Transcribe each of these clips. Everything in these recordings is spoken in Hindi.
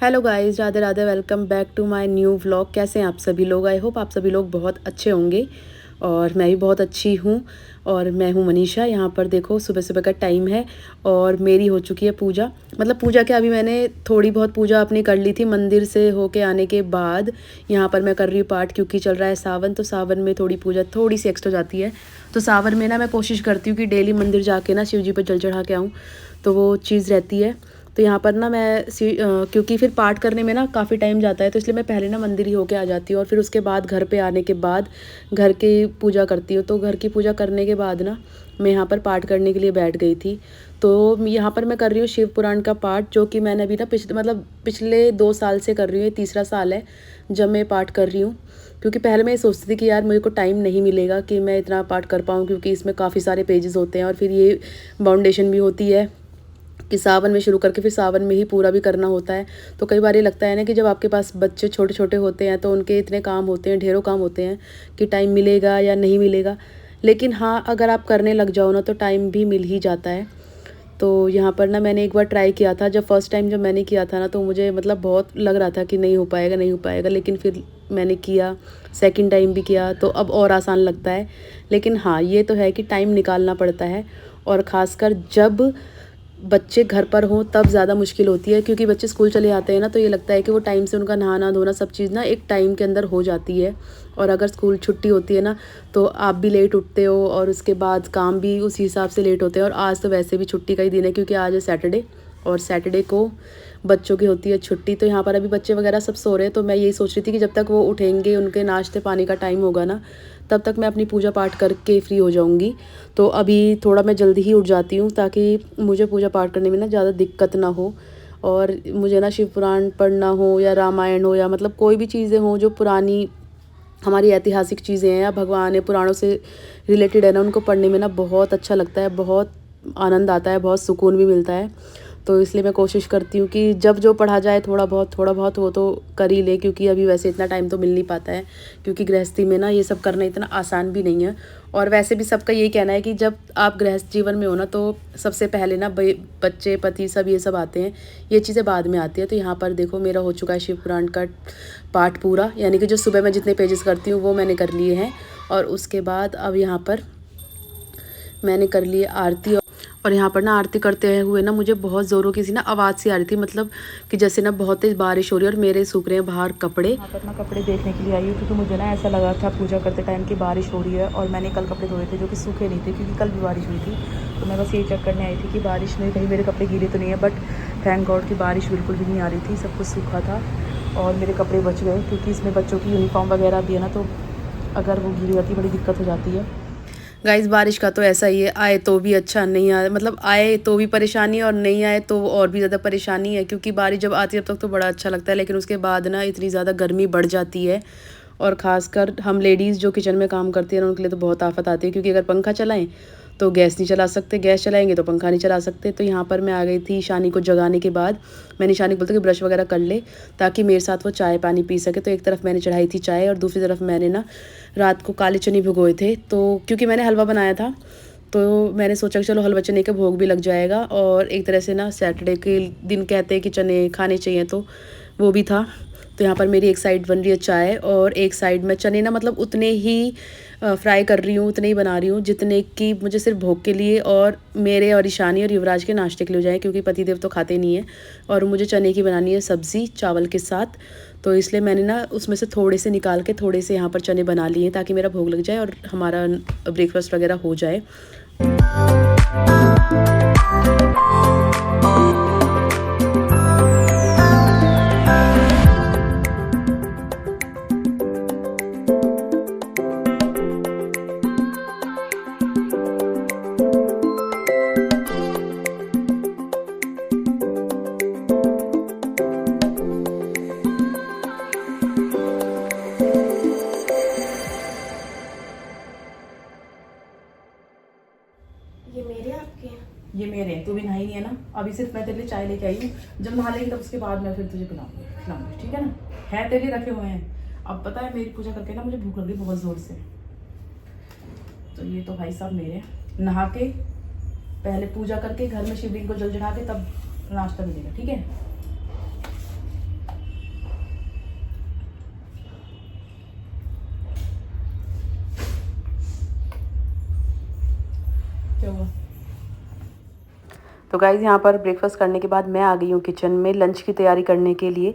Hello guys, Radhe Radhe. Welcome back to my new vlog. कैसे हैं आप सभी लोग? आई होप आप सभी लोग बहुत अच्छे होंगे और मैं भी बहुत अच्छी हूँ। और मैं हूँ मनीषा। यहाँ पर देखो सुबह सुबह का टाइम है और मेरी हो चुकी है पूजा। मतलब पूजा क्या, अभी मैंने थोड़ी बहुत पूजा अपनी कर ली थी मंदिर से होके आने के बाद। यहाँ पर मैं कर रही हूँ पाठ, क्योंकि चल रहा है सावन, तो सावन में थोड़ी पूजा थोड़ी सी एक्स्ट्रा जाती है। तो सावन में ना मैं कोशिश करती हूँ कि डेली मंदिर जाके ना शिव जी पर जल चढ़ा के आऊँ, तो वो चीज़ रहती है। तो यहाँ पर ना मैं क्योंकि फिर पाठ करने में ना काफ़ी टाइम जाता है, तो इसलिए मैं पहले ना मंदिर ही होके आ जाती हूँ और फिर उसके बाद घर पे आने के बाद घर की पूजा करती हूँ। तो घर की पूजा करने के बाद ना मैं यहाँ पर पाठ करने के लिए बैठ गई थी। तो यहाँ पर मैं कर रही हूँ शिव पुराण का पाठ, जो कि मैंने अभी ना पिछले 2 साल से कर रही हूँ। ये तीसरा साल है जब मैं पाठ कर रही हूँ। क्योंकि पहले मैं ये सोचती थी कि यार मुझे को टाइम नहीं मिलेगा कि मैं इतना पाठ कर पाऊँ, क्योंकि इसमें काफ़ी सारे पेजेस होते हैं और फिर ये बाउंडेशन भी होती है कि सावन में शुरू करके फिर सावन में ही पूरा भी करना होता है। तो कई बार ये लगता है ना कि जब आपके पास बच्चे छोटे छोटे होते हैं तो उनके इतने काम होते हैं, ढेरों काम होते हैं कि टाइम मिलेगा या नहीं मिलेगा। लेकिन हाँ, अगर आप करने लग जाओ ना तो टाइम भी मिल ही जाता है। तो यहाँ पर ना मैंने एक बार ट्राई किया था। जब फर्स्ट टाइम जब मैंने किया था ना, तो मुझे मतलब बहुत लग रहा था कि नहीं हो पाएगा नहीं हो पाएगा, लेकिन फिर मैंने किया, सेकंड टाइम भी किया तो अब और आसान लगता है। लेकिन हाँ, ये तो है कि टाइम निकालना पड़ता है, और ख़ासकर जब बच्चे घर पर हों तब ज़्यादा मुश्किल होती है। क्योंकि बच्चे स्कूल चले आते हैं ना, तो ये लगता है कि वो टाइम से उनका नहाना धोना सब चीज़ ना एक टाइम के अंदर हो जाती है। और अगर स्कूल छुट्टी होती है ना, तो आप भी लेट उठते हो और उसके बाद काम भी उसी हिसाब से लेट होते हैं। और आज तो वैसे भी छुट्टी का ही दिन है, क्योंकि आज है सैटरडे और सैटरडे को बच्चों की होती है छुट्टी। तो यहाँ पर अभी बच्चे वगैरह सब सो रहे हैं, तो मैं यही सोच रही थी कि जब तक वो उठेंगे, उनके नाश्ते पानी का टाइम होगा ना, तब तक मैं अपनी पूजा पाठ करके फ्री हो जाऊँगी। तो अभी थोड़ा मैं जल्दी ही उठ जाती हूँ, ताकि मुझे पूजा पाठ करने में ना ज़्यादा दिक्कत ना हो। और मुझे ना शिव पुराण पढ़ना हो या रामायण हो या मतलब कोई भी चीज़ें हों जो पुरानी हमारी ऐतिहासिक चीज़ें हैं या भगवान है पुराणों से रिलेटेड है ना, उनको पढ़ने में ना बहुत अच्छा लगता है, बहुत आनंद आता है, बहुत सुकून भी मिलता है। तो इसलिए मैं कोशिश करती हूँ कि जब जो पढ़ा जाए थोड़ा बहुत हो तो कर ही ले, क्योंकि अभी वैसे इतना टाइम तो मिल नहीं पाता है। क्योंकि गृहस्थी में ना ये सब करना इतना आसान भी नहीं है। और वैसे भी सबका यही कहना है कि जब आप गृहस्थ जीवन में हो ना, तो सबसे पहले ना बच्चे पति सब ये सब आते हैं, ये चीज़ें बाद में आती है। तो यहाँ पर देखो मेरा हो चुका है शिव पुराण का पाठ पूरा, यानी कि जो सुबह मैं जितने पेजेस करती हूँ वो मैंने कर लिए हैं। और उसके बाद अब यहाँ पर मैंने कर लिए आरती। और यहाँ पर ना आरती करते हुए ना मुझे बहुत ज़ोरों की सी ना आवाज़ सी आ रही थी, मतलब कि जैसे ना बहुत तेज़ बारिश हो रही है और मेरे सूख रहे हैं बाहर कपड़े। यहाँ पर ना कपड़े देखने के लिए आई हूँ, क्योंकि मुझे ना ऐसा लगा था पूजा करते टाइम की बारिश हो रही है, और मैंने कल कपड़े धोए थे जो कि सूखे नहीं थे, क्योंकि कल भी बारिश हुई थी। तो मैं बस ये चेक करने आई थी कि बारिश में कहीं मेरे कपड़े गीले तो नहीं है। बट थैंक गॉड कि बारिश बिल्कुल भी नहीं आ रही थी, सब कुछ सूखा था और मेरे कपड़े बच गए। क्योंकि इसमें बच्चों की यूनिफॉर्म वगैरह भी है ना, तो अगर वो गीली जाती बड़ी दिक्कत हो जाती है। गाइस, बारिश का तो ऐसा ही है, आए तो भी अच्छा, नहीं आए मतलब आए तो भी परेशानी और नहीं आए तो और भी ज़्यादा परेशानी है। क्योंकि बारिश जब आती है तब तक तो बड़ा अच्छा लगता है, लेकिन उसके बाद ना इतनी ज़्यादा गर्मी बढ़ जाती है। और ख़ासकर हम लेडीज़ जो किचन में काम करती हैं ना, उनके लिए तो बहुत आफत आती है। क्योंकि अगर पंखा चलाएं तो गैस नहीं चला सकते, गैस चलाएंगे तो पंखा नहीं चला सकते। तो यहाँ पर मैं आ गई थी शानी को जगाने के बाद। मैंने शानी को बोलती कि ब्रश वगैरह कर ले, ताकि मेरे साथ वो चाय पानी पी सके। तो एक तरफ मैंने चढ़ाई थी चाय और दूसरी तरफ मैंने ना रात को काले चने भिगोए थे। तो क्योंकि मैंने हलवा बनाया था, तो मैंने सोचा कि चलो हलवा चने का भोग भी लग जाएगा। और एक तरह से ना सैटरडे के दिन कहते हैं कि चने खाने चाहिए, तो वो भी था। तो यहाँ पर मेरी एक साइड बन रही है चाय और एक साइड में चने ना मतलब उतने ही फ्राई कर रही हूँ, उतने ही बना रही हूँ जितने कि मुझे सिर्फ भोग के लिए और मेरे और ईशानी और युवराज के नाश्ते के लिए हो जाए, क्योंकि पतिदेव तो खाते नहीं है। और मुझे चने की बनानी है सब्ज़ी चावल के साथ। तो इसलिए मैंने ना उसमें से थोड़े से निकाल के थोड़े से यहाँ पर चने बना लिए, ताकि मेरा भोग लग जाए और हमारा ब्रेकफास्ट वगैरह हो जाए। ये मेरे आपके हैं? ये मेरे हैं, तू भी नहाई नहीं है ना। अभी सिर्फ मैं तेरे लिए चाय लेके आई हूँ, जब नहा लेगी तब उसके बाद मैं फिर तुझे खिलाऊंगी, ठीक है ना। है तेरे लिए रखे हुए हैं। अब पता है मेरी पूजा करके ना मुझे भूख लग रही बहुत ज़ोर से। तो ये तो भाई साहब मेरे नहा के पहले पूजा करके घर में शिवलिंग को जल चढ़ा के तब नाश्ता मिलेगा, ठीक है। क्या हुआ? तो गाइज़ यहाँ पर ब्रेकफास्ट करने के बाद मैं आ गई हूँ किचन में लंच की तैयारी करने के लिए,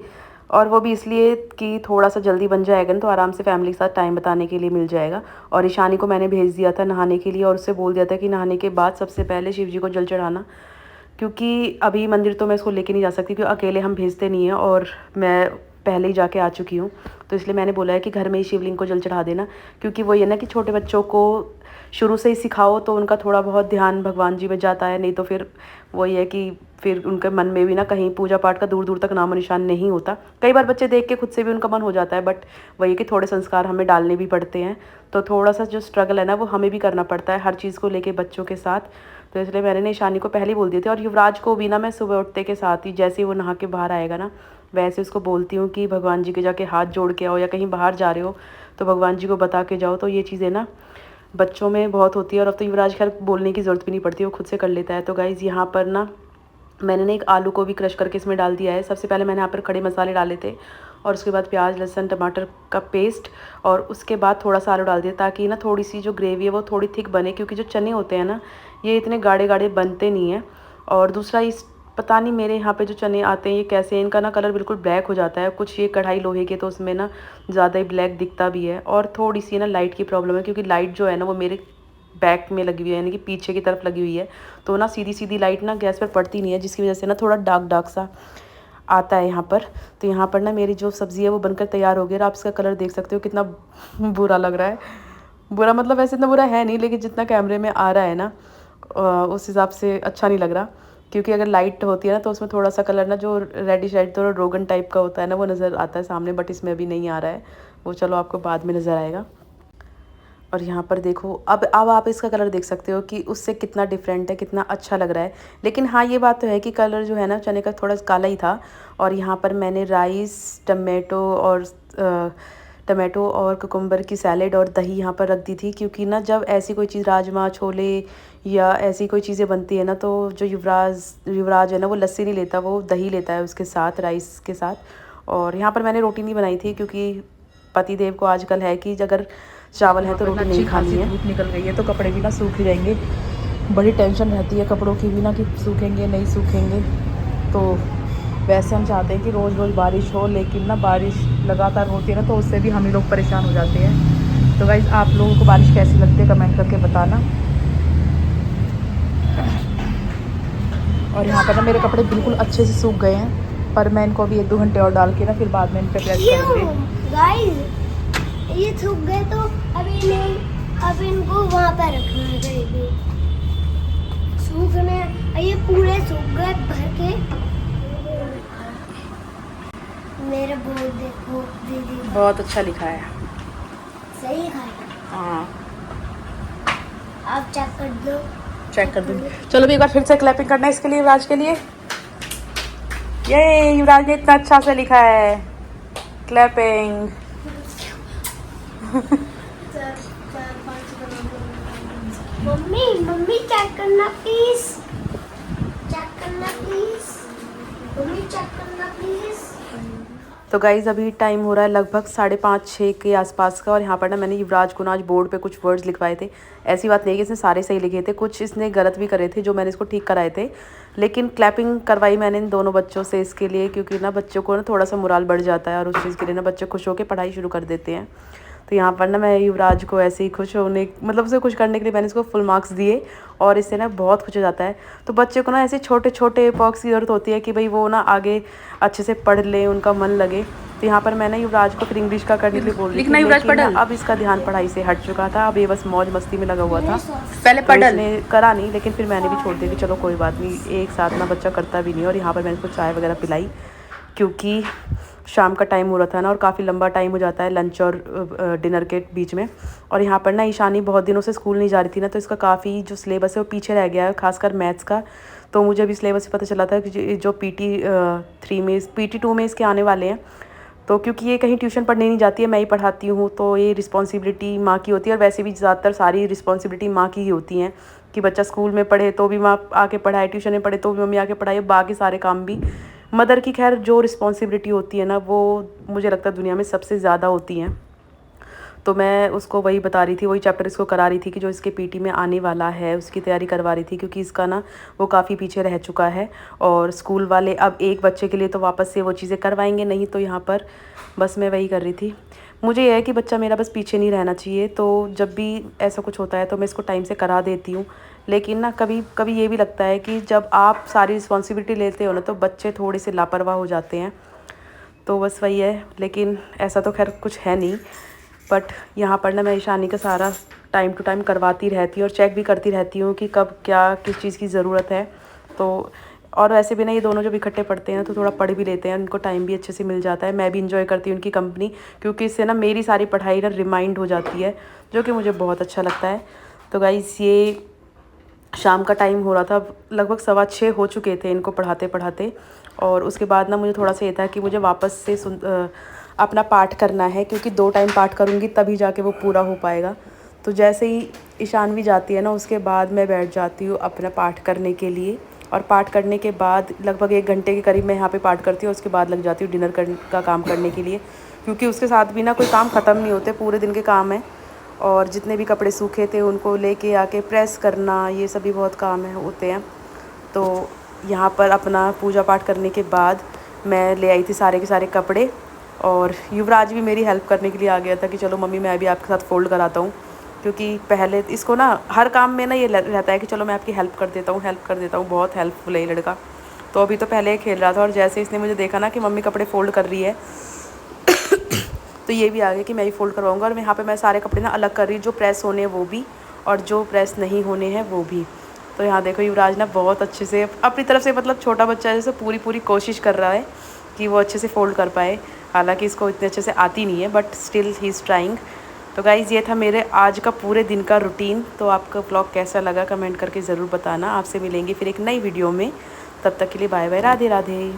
और वो भी इसलिए कि थोड़ा सा जल्दी बन जाएगा ना, तो आराम से फैमिली के साथ टाइम बिताने के लिए मिल जाएगा। और ईशानी को मैंने भेज दिया था नहाने के लिए, और उससे बोल दिया था कि नहाने के बाद सबसे पहले शिव जी को जल चढ़ाना, क्योंकि अभी मंदिर तो मैं इसको लेके नहीं जा सकती, क्योंकि अकेले हम भेजते नहीं हैं और मैं पहले ही जाके आ चुकी हूँ। तो इसलिए मैंने बोला है कि घर में ही शिवलिंग को जल चढ़ा देना, क्योंकि वो ये ना कि छोटे बच्चों को शुरू से ही सिखाओ तो उनका थोड़ा बहुत ध्यान भगवान जी में जाता है, नहीं तो फिर वही है कि फिर उनके मन में भी ना कहीं पूजा पाठ का दूर दूर तक नामो निशान नहीं होता। कई बार बच्चे देख के खुद से भी उनका मन हो जाता है, बट वही कि थोड़े संस्कार हमें डालने भी पड़ते हैं, तो थोड़ा सा जो स्ट्रगल है ना वो हमें भी करना पड़ता है हर चीज़ को लेके बच्चों के साथ। तो इसलिए मैंने ईशानी को पहले ही बोल दिए थे, और युवराज को भी ना मैं सुबह उठते के साथ ही जैसे ही वो नहा के बाहर आएगा ना, वैसे उसको बोलती हूँ कि भगवान जी के जाके हाथ जोड़ के आओ, या कहीं बाहर जा रहे हो तो भगवान जी को बता के जाओ। तो ये चीज़ें ना बच्चों में बहुत होती है, और अब तो युवराज खैर बोलने की ज़रूरत भी नहीं पड़ती, वो खुद से कर लेता है। तो गाइज़ यहाँ पर ना मैंने ना एक आलू को भी क्रश करके इसमें डाल दिया है। सबसे पहले मैंने यहाँ पर खड़े मसाले डाले थे, और उसके बाद प्याज लहसुन टमाटर का पेस्ट, और उसके बाद थोड़ा सा आलू डाल दिया, ताकि ना थोड़ी सी जो ग्रेवी है वो थोड़ी थिक बने, क्योंकि जो चने होते हैं ना ये इतने गाढ़े गाढ़े बनते नहीं हैं। और दूसरा इस पता नहीं मेरे यहाँ पे जो चने आते हैं ये कैसे, इनका ना कलर बिल्कुल ब्लैक हो जाता है। कुछ ये कढ़ाई लोहे के, तो उसमें ना ज़्यादा ही ब्लैक दिखता भी है, और थोड़ी सी ना लाइट की प्रॉब्लम है, क्योंकि लाइट जो है ना वो मेरे बैक में लगी हुई है, यानी कि पीछे की तरफ लगी हुई है, तो ना सीधी सीधी लाइट ना गैस पर पड़ती नहीं है, जिसकी वजह से ना थोड़ा डार्क डार्क सा आता है यहाँ पर। तो यहाँ पर ना मेरी जो सब्ज़ी है वो बनकर तैयार हो गई, और आप इसका कलर देख सकते हो कितना बुरा लग रहा है। बुरा मतलब वैसे इतना बुरा है नहीं, लेकिन जितना कैमरे में आ रहा है ना उस हिसाब से अच्छा नहीं लग रहा, क्योंकि अगर लाइट होती है ना तो उसमें थोड़ा सा कलर ना जो रेडिश रेड थोड़ा रोगन टाइप का होता है ना वो नज़र आता है सामने, बट इसमें अभी नहीं आ रहा है वो, चलो आपको बाद में नज़र आएगा। और यहाँ पर देखो अब आप इसका कलर देख सकते हो कि उससे कितना डिफरेंट है, कितना अच्छा लग रहा है। लेकिन हाँ ये बात तो है कि कलर जो है ना चने का थोड़ा काला ही था। और यहाँ पर मैंने राइस टमाटो और कुकुम्बर की सैलेड और दही यहाँ पर रख दी थी, क्योंकि ना जब ऐसी कोई चीज़ राजमा छोले या ऐसी कोई चीज़ें बनती है ना, तो जो युवराज है ना वो लस्सी नहीं लेता, वो दही लेता है उसके साथ, राइस के साथ। और यहाँ पर मैंने रोटी नहीं बनाई थी, क्योंकि पति देव को आजकल है कि अगर चावल है तो रोटी नहीं खानी है। धूप निकल गई है तो कपड़े भी ना सूख जाएंगे, बड़ी टेंशन रहती है कपड़ों की भी ना कि सूखेंगे नहीं सूखेंगे। तो वैसे हम चाहते हैं कि रोज़ रोज़ बारिश हो, लेकिन ना बारिश लगातार होती है ना तो उससे भी हम ही लोग परेशान हो जाते हैं। तो गाइस आप लोगों को बारिश कैसी लगती है कमेंट करके बताना। और यहाँ पर ना मेरे कपड़े बिल्कुल अच्छे से सूख गए हैं, पर मैं इनको अभी 1-2 घंटे और डाल के ना फिर बाद में इन पर प्रेस करूँगी। गाइस ये सूख गए तो अब इनको वहाँ पर रखना है, सूखने ये पूरे सूख गए भर के। मेरे बोर्ड देखो दीदी, बहुत अच्छा लिखा है, सही लिखा है। हाँ आप चेक कर दो, चेक कर दूँगी। चलो भी एक बार फिर से क्लैपिंग करना है इसके लिए, युवराज के लिए। ये युवराज ने इतना अच्छा से लिखा है, क्लैपिंग। मम्मी चेक करना प्लीज, चेक करना प्लीज, मम्मी चेक करना प्लीज। तो गाइज़ अभी टाइम हो रहा है लगभग 5:30-6 के आसपास का, और यहाँ पर ना मैंने युवराज को ना आज बोर्ड पे कुछ वर्ड्स लिखवाए थे। ऐसी बात नहीं कि इसने सारे सही लिखे थे, कुछ इसने गलत भी करे थे जो मैंने इसको ठीक कराए थे, लेकिन क्लैपिंग करवाई मैंने इन दोनों बच्चों से इसके लिए, क्योंकि ना बच्चों को ना थोड़ा सा मोराल बढ़ जाता है, और उस चीज़ के लिए ना बच्चे खुश होकर पढ़ाई शुरू कर देते हैं। तो यहाँ पर ना मैं युवराज को ऐसे ही खुश होने मतलब उसे खुश करने के लिए मैंने इसको फुल मार्क्स दिए, और इससे ना बहुत खुश हो जाता है। तो बच्चे को ना ऐसे छोटे छोटे पॉक्स की ज़रूरत होती है कि भाई वो ना आगे अच्छे से पढ़ ले, उनका मन लगे। तो यहाँ पर मैंने युवराज को फिर इंग्लिश का करने के लिए बोल रही थी, लेकिन अब इसका ध्यान पढ़ाई से हट चुका था, अब ये बस मौज मस्ती में लगा हुआ था। पहले पढ़ने करा नहीं, लेकिन फिर मैंने भी छोड़ दी कि चलो कोई बात नहीं, एक साथ ना बच्चा करता भी नहीं। और यहाँ पर मैंने इसको चाय वगैरह पिलाई, क्योंकि शाम का टाइम हो रहा था ना, और काफ़ी लंबा टाइम हो जाता है लंच और डिनर के बीच में। और यहाँ पर ना ईशानी बहुत दिनों से स्कूल नहीं जा रही थी ना, तो इसका काफ़ी जो सिलेबस है वो पीछे रह गया है, खासकर मैथ्स का। तो मुझे अभी सिलेबस से पता चला था कि जो PT2 में इसके आने वाले हैं, तो क्योंकि ये कहीं ट्यूशन पढ़ने नहीं जाती है, मैं ही पढ़ाती हूँ, तो ये रिस्पॉन्सिबिलिटी माँ की होती है। और वैसे भी ज़्यादातर सारी रिस्पॉन्सिबिलिटी माँ की ही होती हैं, कि बच्चा स्कूल में पढ़े तो भी माँ आके पढ़ाए, ट्यूशन में पढ़े तो भी मम्मी आके पढ़ाए, बाकी सारे काम भी मदर की। खैर जो रिस्पॉन्सिबिलिटी होती है ना वो मुझे लगता है दुनिया में सबसे ज़्यादा होती हैं। तो मैं उसको वही बता रही थी, वही चैप्टर इसको करा रही थी कि जो इसके पीटी में आने वाला है उसकी तैयारी करवा रही थी, क्योंकि इसका ना वो काफ़ी पीछे रह चुका है। और स्कूल वाले अब एक बच्चे के लिए तो वापस से वो चीज़ें करवाएंगे नहीं, तो यहाँ पर बस मैं वही कर रही थी। मुझे यह है कि बच्चा मेरा बस पीछे नहीं रहना चाहिए, तो जब भी ऐसा कुछ होता है तो मैं इसको टाइम से करा देती हूँ। लेकिन ना कभी कभी ये भी लगता है कि जब आप सारी रिस्पॉन्सिबिलिटी लेते हो ना तो बच्चे थोड़े से लापरवाह हो जाते हैं, तो बस वही है। लेकिन ऐसा तो खैर कुछ है नहीं, बट यहाँ पर ना मैं ईशानी का सारा टाइम टू टाइम करवाती रहती हूँ और चेक भी करती रहती हूँ कि कब क्या किस चीज़ की ज़रूरत है। तो और वैसे भी ना ये दोनों जब इकट्ठे पढ़ते हैं तो थोड़ा पढ़ भी लेते हैं, उनको टाइम भी अच्छे से मिल जाता है। मैं भी इंजॉय करती हूँ उनकी कंपनी, क्योंकि इससे ना मेरी सारी पढ़ाई ना रिमाइंड हो जाती है, जो कि मुझे बहुत अच्छा लगता है। तो गाइस ये शाम का टाइम हो रहा था, लगभग 6:15 हो चुके थे इनको पढ़ाते पढ़ाते। और उसके बाद ना मुझे थोड़ा सा ये था कि मुझे वापस से अपना पाठ करना है, क्योंकि 2 टाइम पाठ करूँगी तभी जाके वो पूरा हो पाएगा। तो जैसे ही ईशानवी जाती है ना उसके बाद मैं बैठ जाती हूँ अपना पाठ करने के लिए। और पाठ करने के बाद लगभग 1 घंटे के करीब मैं यहाँ पे पाठ करती हूँ। उसके बाद लग जाती हूँ डिनर का काम करने के लिए, क्योंकि उसके साथ भी ना कोई काम ख़त्म नहीं होते, पूरे दिन के काम है। और जितने भी कपड़े सूखे थे उनको लेके आके प्रेस करना, ये सभी बहुत काम है होते हैं। तो यहाँ पर अपना पूजा पाठ करने के बाद मैं ले आई थी सारे के सारे कपड़े, और युवराज भी मेरी हेल्प करने के लिए आ गया था कि चलो मम्मी मैं भी आपके साथ फ़ोल्ड कराता हूँ, क्योंकि पहले इसको ना हर काम में ना ये रहता है कि चलो मैं आपकी हेल्प कर देता हूँ। बहुत हेल्पफुल है ये लड़का। तो अभी तो पहले खेल रहा था, और जैसे इसने मुझे देखा ना कि मम्मी कपड़े फ़ोल्ड कर रही है तो ये भी आ गया कि मैं ही फ़ोल्ड करवाऊँगा। और यहाँ पे मैं सारे कपड़े ना अलग कर रही हूँ, जो प्रेस होने हैं वो भी और जो प्रेस नहीं होने हैं वो भी। तो यहाँ देखो युवराज ना बहुत अच्छे से अपनी तरफ से, मतलब छोटा बच्चा जैसे पूरी कोशिश कर रहा है कि वो अच्छे से फ़ोल्ड कर पाए। हालांकि इसको इतने अच्छे से आती नहीं है, but still he is trying. तो गाइज़ ये था मेरे आज का पूरे दिन का रूटीन। तो आपका व्लॉग कैसा लगा कमेंट करके ज़रूर बताना। आपसे मिलेंगे फिर एक नई वीडियो में, तब तक के लिए बाय बाय, राधे राधे।